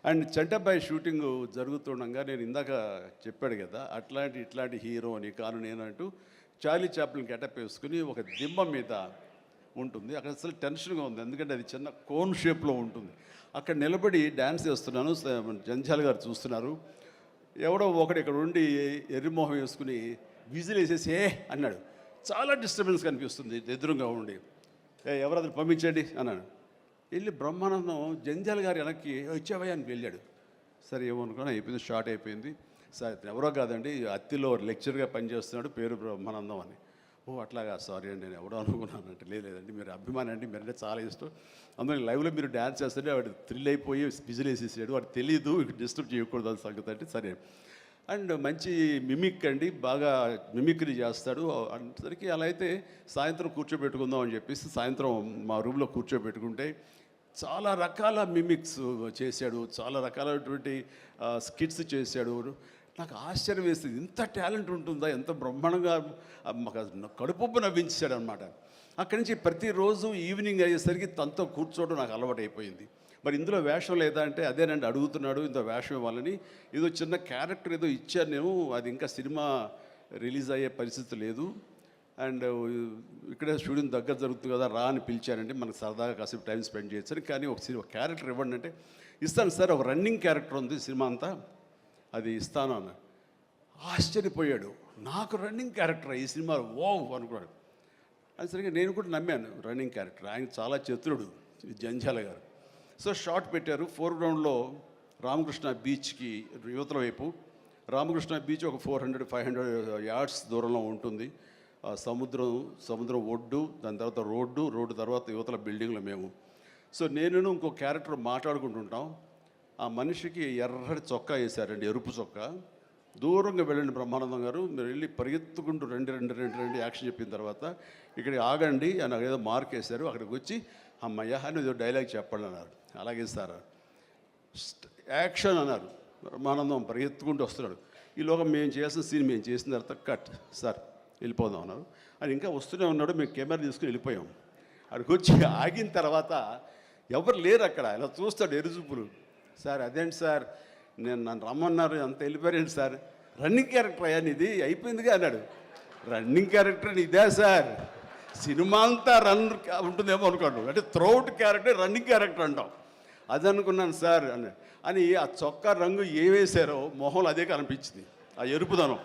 And Chantabbai shooting జరుగుతుండగా నేను ఇందాక చెప్పాడు కదా ఇట్లాంటి హీరో అని కాను నేనంటూ చార్లీ చాప్లిన్ గెటప్ వేసుకుని ఒక దిమ్మ మీద ఉంటుంది. అక్కడ అసలు టెన్షన్గా ఉంది, ఎందుకంటే అది చిన్న కోన్ షేప్లో ఉంటుంది. అక్కడ నిలబడి డ్యాన్స్ చేస్తున్నాను, జంజాల్ గారు చూస్తున్నారు. ఎవడో ఒకడు ఇక్కడ ఉండి ఎర్రిమోహం వేసుకుని విజిల్ వేసేసి అన్నాడు. చాలా డిస్టర్బెన్స్ కనిపిస్తుంది ఎదురుగా ఉండి. ఎవరది పంపించండి అన్నాడు. వెళ్ళి బ్రహ్మానందం జంజాల్ గారు వెనక్కి వచ్చావయ్యా అని వెళ్ళాడు. సరే ఏమనుకున్నా అయిపోయింది, షార్ట్ అయిపోయింది. సరే ఎవరో కాదండి, అత్తిలో లెక్చర్గా పనిచేస్తున్నాడు, పేరు బ్రహ్మానందం అని. ఓ అట్లాగా, సారీ అండి నేను ఎవడో అనుకున్నానంటే. లేదండి మీరు అభిమాని అండి, మీరంటే చాలా ఇష్టం. అందులో లైవ్లో మీరు డ్యాన్స్ చేస్తుంటే వాడు థ్రిల్ అయిపోయి విజిల్ వేసేసాడు. వాడు తెలీదు, డిస్టర్బ్ చేయకూడదు అని సంగతి అంటే సరే. అండ్ మంచి మిమిక్ అండి, బాగా మిమిక్రీ చేస్తాడు. అంతసరికి అలా అయితే సాయంత్రం కూర్చోబెట్టుకుందాం అని చెప్పేసి సాయంత్రం మా రూమ్లో కూర్చోబెట్టుకుంటే చాలా రకాల మిమిక్స్ చేశాడు, చాలా రకాలైనటువంటి స్కిట్స్ చేశాడు. నాకు ఆశ్చర్యం వేస్తుంది, ఇంత టాలెంట్ ఉంటుందా, ఎంత బ్రహ్మాండంగా కడుపుబ్బు నవ్వించాడు అనమాట. అక్కడి నుంచి ప్రతిరోజు ఈవినింగ్ అయ్యేసరికి తనతో కూర్చోవడం నాకు అలవాటు అయిపోయింది. మరి ఇందులో వేషం లేదా అంటే అదేనండి అడుగుతున్నాడు, ఇంత వేషం ఇవ్వాలని. ఏదో చిన్న క్యారెక్టర్ ఏదో ఇచ్చాను నేను, అది ఇంకా సినిమా రిలీజ్ అయ్యే పరిస్థితి లేదు. అండ్ ఇక్కడే స్టూడియో దగ్గర జరుగుతుంది కదా, రా అని పిలిచానండి, మనకు సరదాగా కాసేపు టైం స్పెండ్ చేయొచ్చు. కానీ ఒక క్యారెక్టర్ ఇవ్వండి అంటే ఇస్తాను సార్, ఒక రన్నింగ్ క్యారెక్టర్ ఉంది సినిమా అంతా, అది ఇస్తాను అన్న. ఆశ్చర్యపోయాడు, నాకు రన్నింగ్ క్యారెక్టర్ ఈ సినిమా ఓ అనుకున్నాడు. అది సరిగ్గా నేను కూడా నమ్మాను, రన్నింగ్ క్యారెక్టర్. ఆయన చాలా చతురుడు జంజాల గారు. సో షార్ట్ పెట్టారు. ఫోర్గ్రౌండ్లో రామకృష్ణ బీచ్కి యువతల వైపు, రామకృష్ణ బీచ్ ఒక 400-500 యార్డ్స్ దూరంలో ఉంటుంది. సముద్రం ఒడ్డు, దాని తర్వాత రోడ్డు తర్వాత యువతల బిల్డింగ్లో మేము. సో నేను ఇంకో క్యారెక్టర్ మాట్లాడుకుంటుంటాం. ఆ మనిషికి ఎర్రటి చొక్కా వేశారండి, ఎరుపు చొక్కా. దూరంగా వెళ్ళండి బ్రహ్మానందం గారు, మీరు వెళ్ళి పరిగెత్తుకుంటూ రెండు యాక్షన్ చెప్పిన తర్వాత ఇక్కడికి ఆగండి అని ఏదో మార్క్ వేశారు. అక్కడికి వచ్చి అమ్మయ్య అని ఏదో డైలాగ్ చెప్పండి అన్నారు. అలాగే సార్ యాక్షన్ అన్నారు. బ్రహ్మానందం పరిగెత్తుకుంటూ వస్తున్నాడు. ఈలోగా మేము చేసిన సీన్ మేము చేసిన తర్వాత కట్ సార్ వెళ్ళిపోదాం అన్నారు. అని ఇంకా వస్తూనే ఉన్నాడు. మేము కెమెరా తీసుకుని వెళ్ళిపోయాం. అక్కడికి వచ్చి ఆగిన తర్వాత ఎవరు లేరు అక్కడ. ఇలా చూస్తాడు ఎరుజుపులు. సార్ అదేంటి సార్, నన్ను రమ్మన్నారు, అంత వెళ్ళిపోయారండి సార్. రన్నింగ్ క్యారెక్టర్ అయ్యా ఇది అయిపోయిందిగా అన్నాడు. రన్నింగ్ క్యారెక్టర్ ఇదే సార్, సినిమా అంతా రన్ ఉంటుందేమో అనుకోండి, అంటే త్రౌట్ క్యారెక్టర్ రన్నింగ్ క్యారెక్టర్ అంటాం. అది అనుకున్నాను సార్ అని. ఆ చొక్కా రంగు ఏ వేశారో మొహంలో అదే కనిపించింది, ఆ ఎరుపుదనం.